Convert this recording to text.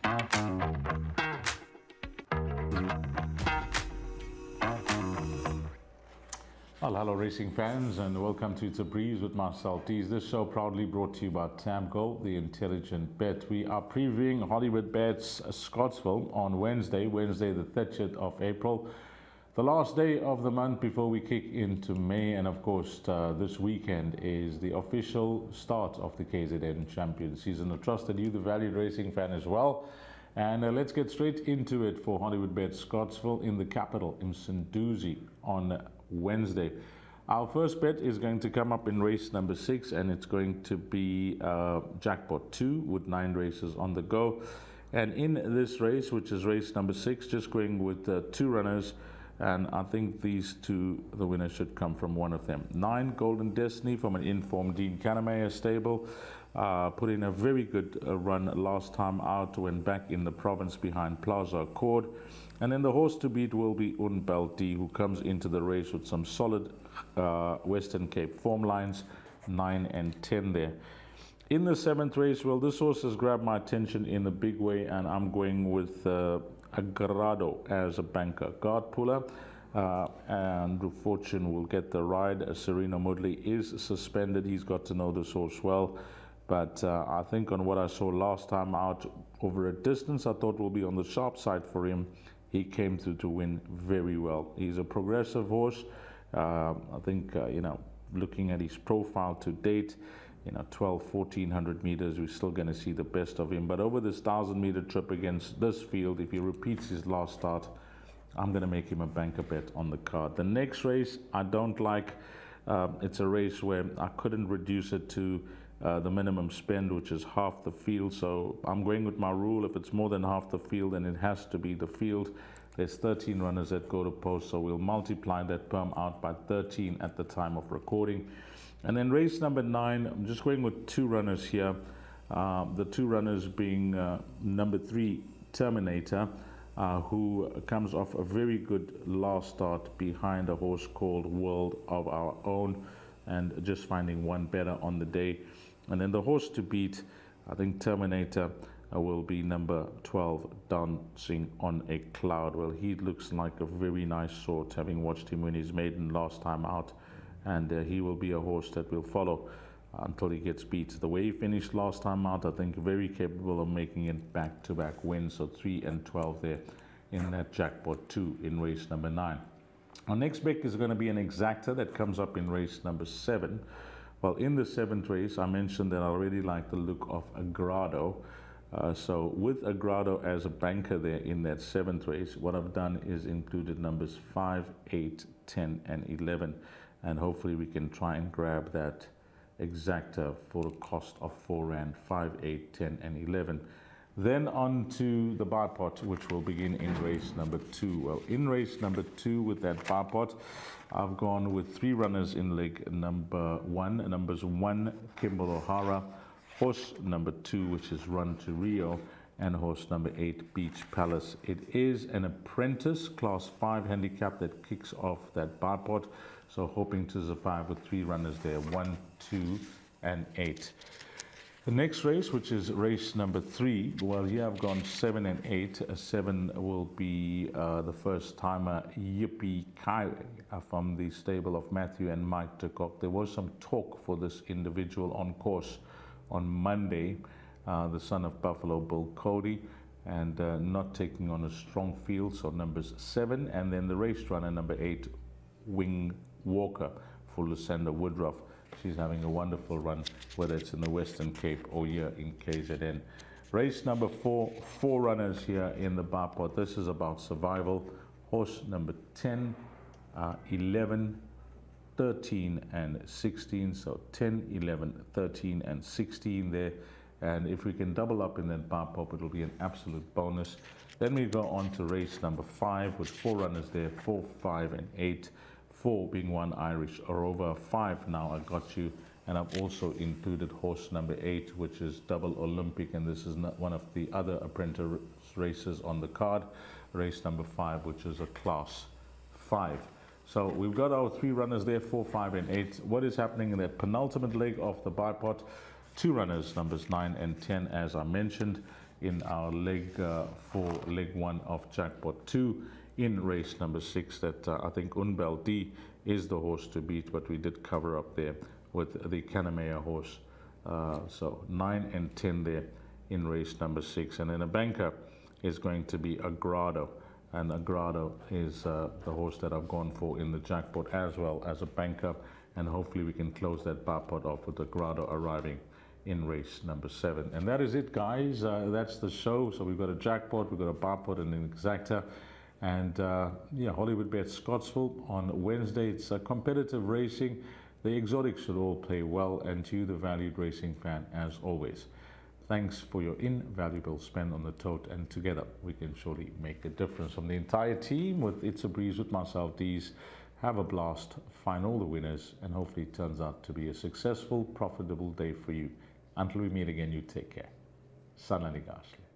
Well, hello racing fans, and welcome to It's a Breeze with myself, Deez. This show proudly brought to you by Tamco, the intelligent bet. We are previewing Hollywoodbets Scottsville on Wednesday the 30th of April, the last day of the month before we kick into May. And of course, this weekend is the official start of the KZN Champion Season. I trust that you, the valued racing fan, as well. And let's get straight into it for Hollywoodbets Scottsville in the capital, in Msunduzi, on Wednesday. Our first bet is going to come up in race number 6, and it's going to be Jackpot 2 with 9 races on the go. And in this race, which is race number 6, just going with 2 runners, and I think these two, the winner should come from one of them. 9 Golden Destiny from an informed Dean Kanemayer stable. Put in a very good run last time out, went back in the province behind Plaza Accord. And then the horse to beat will be Unbelty, who comes into the race with some solid Western Cape form lines, 9 and 10 there. In the 7th race, well, this horse has grabbed my attention in a big way, and I'm going with Agrado as a banker. Guard puller, and Fortune will get the ride. Serena Mudley is suspended. He's got to know this horse well. But I think on what I saw last time out over a distance, I thought will be on the sharp side for him. He came through to win very well. He's a progressive horse. I think, looking at his profile to date, 1,200-1,400 meters, we're still going to see the best of him. But over this 1,000-meter trip against this field, if he repeats his last start, I'm going to make him a banker bet on the card. The next race, I don't like. It's a race where I couldn't reduce it to the minimum spend, which is half the field. So I'm going with my rule. If it's more than half the field, then it has to be the field. There's 13 runners that go to post, so we'll multiply that perm out by 13 at the time of recording. And then race number 9, I'm just going with 2 runners here. The 2 runners being number 3, Terminator, who comes off a very good last start behind a horse called World of Our Own, and just finding one better on the day. And then the horse to beat, I think Terminator will be number 12, Dancing on a Cloud. Well, he looks like a very nice sort, having watched him win his maiden last time out. And he will be a horse that will follow until he gets beat. The way he finished last time out, I think very capable of making it back-to-back wins. So 3 and 12 there in that Jackpot 2 in race number 9. Our next bet is going to be an Exactor that comes up in race number 7. Well, in the 7th race, I mentioned that I really like the look of Agrado. So with Agrado as a banker there in that 7th race, what I've done is included numbers 5, 8, 10, and 11. And hopefully we can try and grab that Exactor for a cost of 4 Rand, 5, 8, 10, and 11. Then on to the Bipot, which will begin in race number 2. Well, in race number 2 with that Bipot, I've gone with 3 runners in leg number 1. Numbers 1, Kimball O'Hara, horse number 2, which is Run to Rio, and horse number 8, Beach Palace. It is an apprentice class 5 handicap that kicks off that Bipot, so hoping to survive with 3 runners there, 1, 2, and 8. The next race, which is race number 3, well, here I've gone 7 and 8. 7 will be the first timer, Yippee Kai, from the stable of Matthew and Mike Turcock. There was some talk for this individual on course on Monday, the son of Buffalo Bill Cody, and not taking on a strong field, so numbers 7, and then the race runner, number 8, Wing Walker, for Lucinda Woodruff. She's having a wonderful run, whether it's in the Western Cape or here in KZN. Race number 4, 4 runners here in the Bipot. This is about survival. Horse number 10, 11, 13, and 16. So 10, 11, 13, and 16 there. And if we can double up in that Bipot, it'll be an absolute bonus. Then we go on to race number 5 with 4 runners there, 4, 5, and 8. 4 being one Irish or over. 5 now I got you, and I've also included horse number 8, which is Double Olympic, and this is not one of the other apprentice races on the card. Race number 5, which is a class 5. So we've got our 3 runners there, 4, 5, and 8. What is happening in that penultimate leg of the Bipot? 2 runners, numbers 9 and 10, as I mentioned. in our leg 4, leg 1 of Jackpot 2 in race number 6 that I think Unbel D is the horse to beat, but we did cover up there with the Kanamea horse. So 9 and 10 there in race number 6. And then a banker is going to be Agrado. And Agrado is the horse that I've gone for in the Jackpot as well as a banker. And hopefully we can close that Bipot off with Agrado arriving in race number 7. And that is it, guys. That's the show. So we've got a Jackpot, we've got a Bipot and an Exactor. And yeah, Hollywoodbets Scottsville on Wednesday. It's competitive racing. The exotics should all play well. And to you, the valued racing fan, as always, thanks for your invaluable spend on the tote, and together we can surely make a difference. From the entire team with It's a Breeze with myself, Deez, have a blast, find all the winners, and hopefully it turns out to be a successful, profitable day for you. Until we meet again, you take care. Sanani Gasly.